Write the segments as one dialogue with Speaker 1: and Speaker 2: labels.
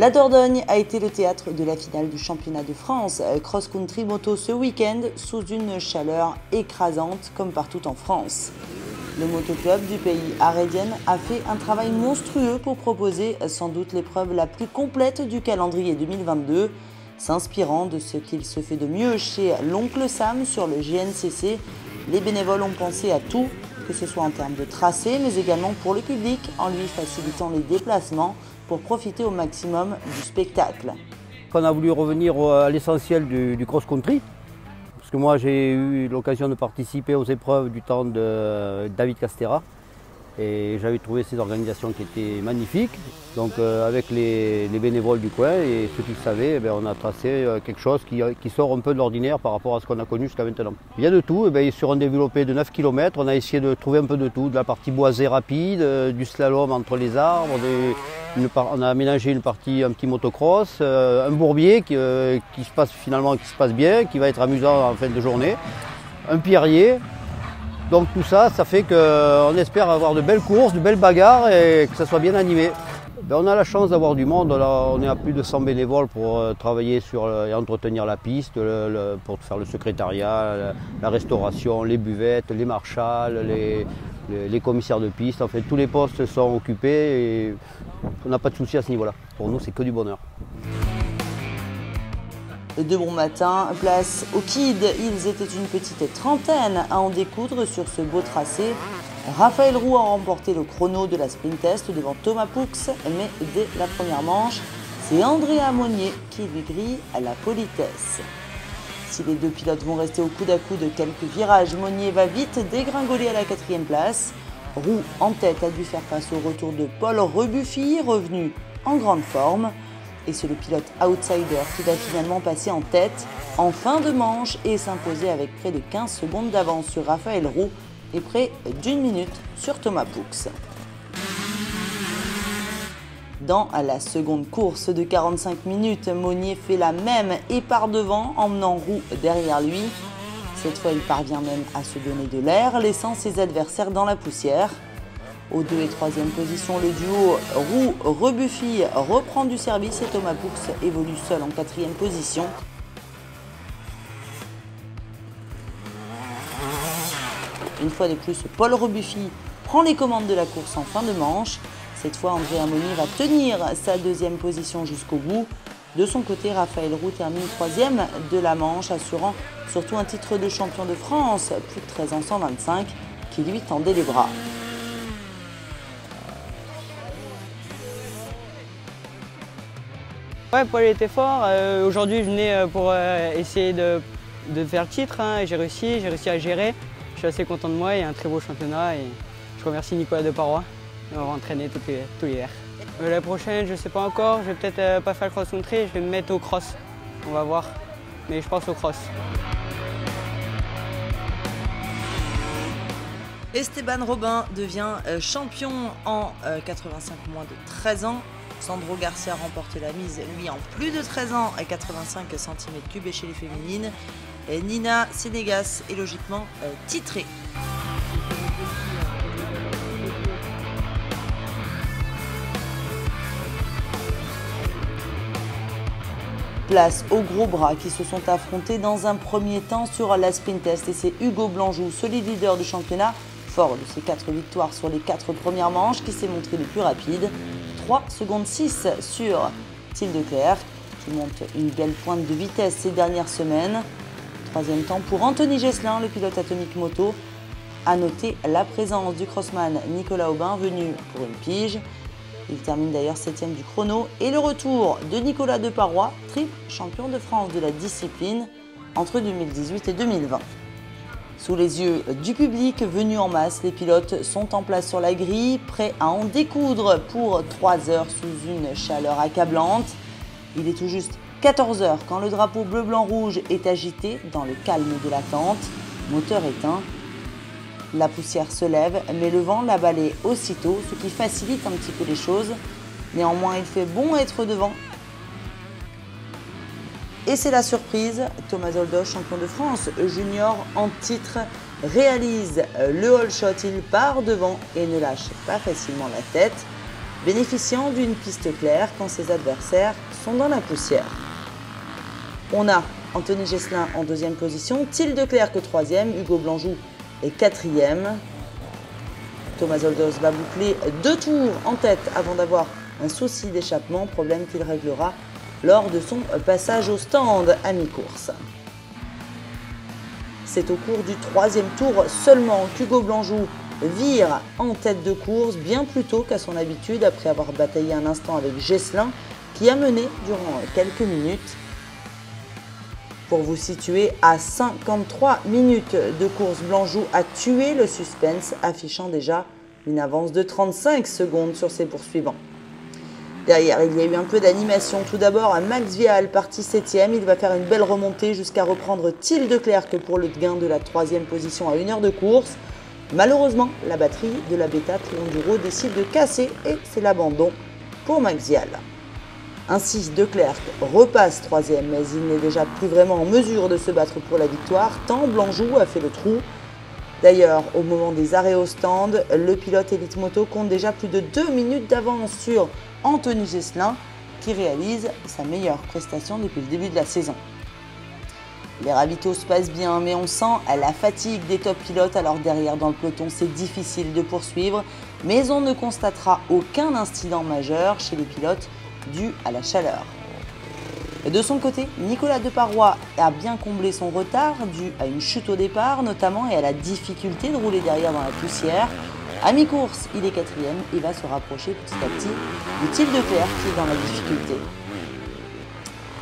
Speaker 1: La Dordogne a été le théâtre de la finale du championnat de France cross-country moto ce week-end sous une chaleur écrasante comme partout en France. Le motoclub du pays Arédienne a fait un travail monstrueux pour proposer sans doute l'épreuve la plus complète du calendrier 2022, s'inspirant de ce qu'il se fait de mieux chez l'oncle Sam sur le GNCC. Les bénévoles ont pensé à tout, que ce soit en termes de tracé, mais également pour le public, en lui facilitant les déplacements pour profiter au maximum du spectacle.
Speaker 2: On a voulu revenir à l'essentiel du cross-country, parce que moi j'ai eu l'occasion de participer aux épreuves du temps de David Castera, et j'avais trouvé ces organisations qui étaient magnifiques. Donc avec les bénévoles du coin et ceux qui le savaient, on a tracé quelque chose qui sort un peu de l'ordinaire par rapport à ce qu'on a connu jusqu'à maintenant. Il y a de tout, sur un développé de 9 km, on a essayé de trouver un peu de tout, de la partie boisée rapide, du slalom entre les arbres, on a aménagé une partie, un petit motocross, un bourbier qui se passe bien, qui va être amusant en fin de journée, un pierrier. Donc tout ça, ça fait qu'on espère avoir de belles courses, de belles bagarres et que ça soit bien animé. On a la chance d'avoir du monde, là, on est à plus de 100 bénévoles pour travailler et entretenir la piste, pour faire le secrétariat, la restauration, les buvettes, les marshals, les commissaires de piste. En fait, tous les postes sont occupés et on n'a pas de souci à ce niveau-là. Pour nous, c'est que du bonheur.
Speaker 1: De bon matin, place aux kids. Ils étaient une petite trentaine à en découdre sur ce beau tracé. Raphaël Roux a remporté le chrono de la sprint test devant Thomas Poux, mais dès la première manche, c'est Andrea Monnier qui lui grille à la politesse. Si les deux pilotes vont rester au coude à coude quelques virages, Monnier va vite dégringoler à la 4e place. Roux en tête a dû faire face au retour de Paul Rebuffy, revenu en grande forme. Et c'est le pilote outsider qui va finalement passer en tête en fin de manche et s'imposer avec près de 15 secondes d'avance sur Raphaël Roux et près d'1 minute sur Thomas Poux. Dans la seconde course de 45 minutes, Monnier fait la même et part devant, emmenant Roux derrière lui. Cette fois, il parvient même à se donner de l'air, laissant ses adversaires dans la poussière. Aux 2 et 3e positions, le duo Roux-Rebuffy reprend du service et Thomas Poux évolue seul en 4e position. Une fois de plus, Paul Rebuffy prend les commandes de la course en fin de manche. Cette fois, Andrea Monnier va tenir sa 2e position jusqu'au bout. De son côté, Raphaël Roux termine 3e de la manche, assurant surtout un titre de champion de France, plus de 13 ans 125, qui lui tendait les bras.
Speaker 3: Ouais, Paul était fort. Aujourd'hui, je venais pour essayer de faire le titre. Et j'ai réussi à gérer. Je suis assez content de moi. Il y a un très beau championnat. Et je remercie Nicolas Deparoy d'avoir entraîné tout l'hiver. La prochaine, je ne sais pas encore. Je vais peut-être pas faire le cross-country. Je vais me mettre au cross. On va voir. Mais je pense au cross.
Speaker 1: Esteban Robin devient champion en 85 moins de 13 ans. Sandro Garcia remporte la mise, lui, en plus de 13 ans, à 85 cm3 et chez les féminines. Et Nina Sénégas est logiquement titrée. Place aux gros bras qui se sont affrontés dans un premier temps sur la sprint test. Et c'est Hugo Blanjou, solide leader du championnat, fort de ses 4 victoires sur les 4 premières manches, qui s'est montré le plus rapide. 3 secondes 6 sur Thiel de Clerc, qui monte une belle pointe de vitesse ces dernières semaines. 3e temps pour Anthony Gesselin, le pilote atomique moto. À noter la présence du crossman Nicolas Aubin, venu pour une pige. Il termine d'ailleurs 7e du chrono. Et le retour de Nicolas Deparoy, triple champion de France de la discipline entre 2018 et 2020. Sous les yeux du public venu en masse, les pilotes sont en place sur la grille, prêts à en découdre pour 3 heures sous une chaleur accablante. Il est tout juste 14 heures quand le drapeau bleu-blanc-rouge est agité dans le calme de l'attente, moteur éteint. La poussière se lève, mais le vent la balaie aussitôt, ce qui facilite un petit peu les choses. Néanmoins, il fait bon être devant. Et c'est la surprise, Thomas Holdoch, champion de France junior en titre, réalise le all shot, il part devant et ne lâche pas facilement la tête. bénéficiant d'une piste claire quand ses adversaires sont dans la poussière. On a Anthony Gesselin en 2e position, Till Declercq 3e, Hugo Blanjou est 4e. Thomas Zolders va boucler 2 tours en tête avant d'avoir un souci d'échappement, problème qu'il réglera lors de son passage au stand à mi-course. C'est au cours du 3e tour seulement qu'Hugo Blanjou vire en tête de course bien plus tôt qu'à son habitude après avoir bataillé un instant avec Gesselin qui a mené durant quelques minutes. Pour vous situer, à 53 minutes de course, Blanjou a tué le suspense, affichant déjà une avance de 35 secondes sur ses poursuivants. Derrière, il y a eu un peu d'animation. Tout d'abord, Max Vial, parti 7e. Il va faire une belle remontée jusqu'à reprendre Till Declercq pour le gain de la 3e position à 1 heure de course. Malheureusement, la batterie de la Beta Trienduro décide de casser et c'est l'abandon pour Max Vial. Ainsi, Declercq repasse 3e, mais il n'est déjà plus vraiment en mesure de se battre pour la victoire, tant Blanjou a fait le trou. D'ailleurs, au moment des arrêts au stand, le pilote Elite Moto compte déjà plus de 2 minutes d'avance sur Anthony Gesselin, qui réalise sa meilleure prestation depuis le début de la saison. Les ravitaux se passent bien, mais on sent la fatigue des top pilotes, alors derrière dans le peloton c'est difficile de poursuivre, mais on ne constatera aucun incident majeur chez les pilotes dû à la chaleur. De son côté, Nicolas Deparoy a bien comblé son retard dû à une chute au départ notamment et à la difficulté de rouler derrière dans la poussière. À mi-course, il est 4e et va se rapprocher petit à petit du Till Declercq qui est dans la difficulté.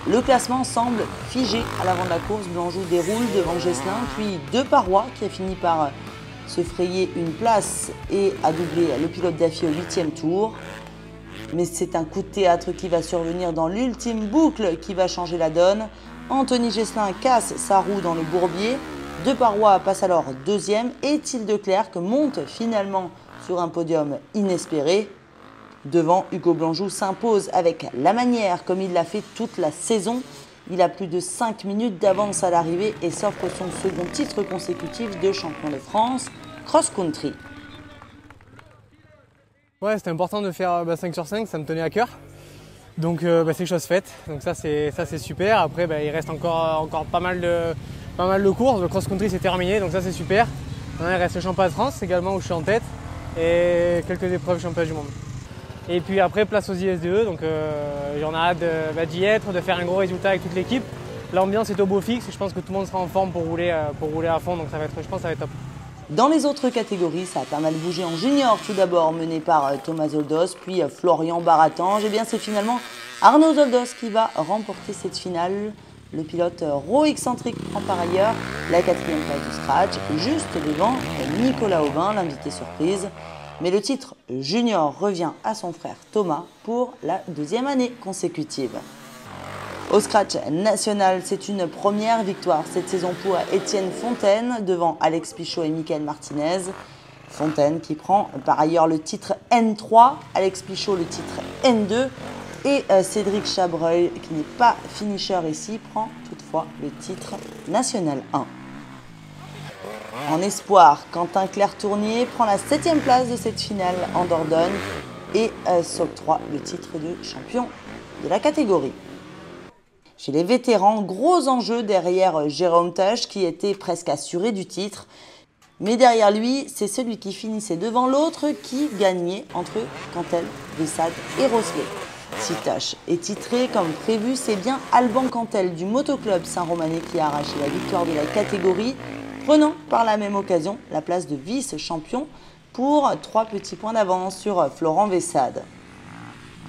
Speaker 1: Le classement semble figé à l'avant de la course. Blanjou déroule devant Gesselin, puis Deparoy qui a fini par se frayer une place et a doublé le pilote Daffy au 8e tour. Mais c'est un coup de théâtre qui va survenir dans l'ultime boucle qui va changer la donne. Anthony Gesselin casse sa roue dans le bourbier. Deparoy passe alors 2e et Till Declercq monte finalement sur un podium inespéré. Devant, Hugo Blanjou s'impose avec la manière comme il l'a fait toute la saison. Il a plus de 5 minutes d'avance à l'arrivée et s'offre son second titre consécutif de champion de France cross-country.
Speaker 4: Ouais, c'était important de faire 5 sur 5, ça me tenait à cœur. Donc c'est chose faite, donc ça c'est super. Après il reste encore pas mal de courses, le cross-country c'est terminé, donc ça c'est super. Maintenant, il reste le championnat de France également où je suis en tête et quelques épreuves championnat du monde. Et puis après place aux ISDE, donc j'en ai hâte d'y être, de faire un gros résultat avec toute l'équipe. L'ambiance est au beau fixe, je pense que tout le monde sera en forme pour rouler à fond, donc je pense que ça va être top.
Speaker 1: Dans les autres catégories, ça a pas mal bougé en junior tout d'abord, mené par Thomas Zolders, puis Florian Baratange. Et bien c'est finalement Arnaud Zolders qui va remporter cette finale. Le pilote Roexcentric prend par ailleurs la 4e place du scratch, juste devant Nicolas Aubin, l'invité surprise. Mais le titre junior revient à son frère Thomas pour la 2e année consécutive. Au scratch national, c'est une première victoire cette saison pour Étienne Fontaine devant Alex Pichot et Mickaël Martinez. Fontaine qui prend par ailleurs le titre N3, Alex Pichot le titre N2 et Cédric Chabreuil qui n'est pas finisher ici prend toutefois le titre national 1. En espoir, Quentin Clerc-Tournier prend la 7e place de cette finale en Dordogne et s'octroie le titre de champion de la catégorie. Chez les vétérans, gros enjeu derrière Jérôme Tâche qui était presque assuré du titre. Mais derrière lui, c'est celui qui finissait devant l'autre qui gagnait entre Cantel, Vessade et Rosselet. Si Tâche est titré comme prévu, c'est bien Alban Cantel du Motoclub Saint-Romanais qui a arraché la victoire de la catégorie, prenant par la même occasion la place de vice-champion pour 3 petits points d'avance sur Florent Vessade.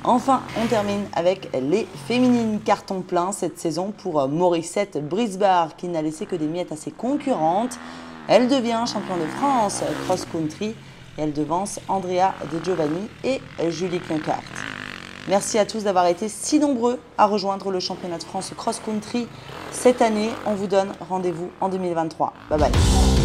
Speaker 1: Enfin, on termine avec les féminines carton plein cette saison pour Morissette Brisbard qui n'a laissé que des miettes à ses concurrentes. Elle devient championne de France cross-country et elle devance Andrea De Giovanni et Julie Klinkert. Merci à tous d'avoir été si nombreux à rejoindre le championnat de France cross-country cette année. On vous donne rendez-vous en 2023. Bye bye.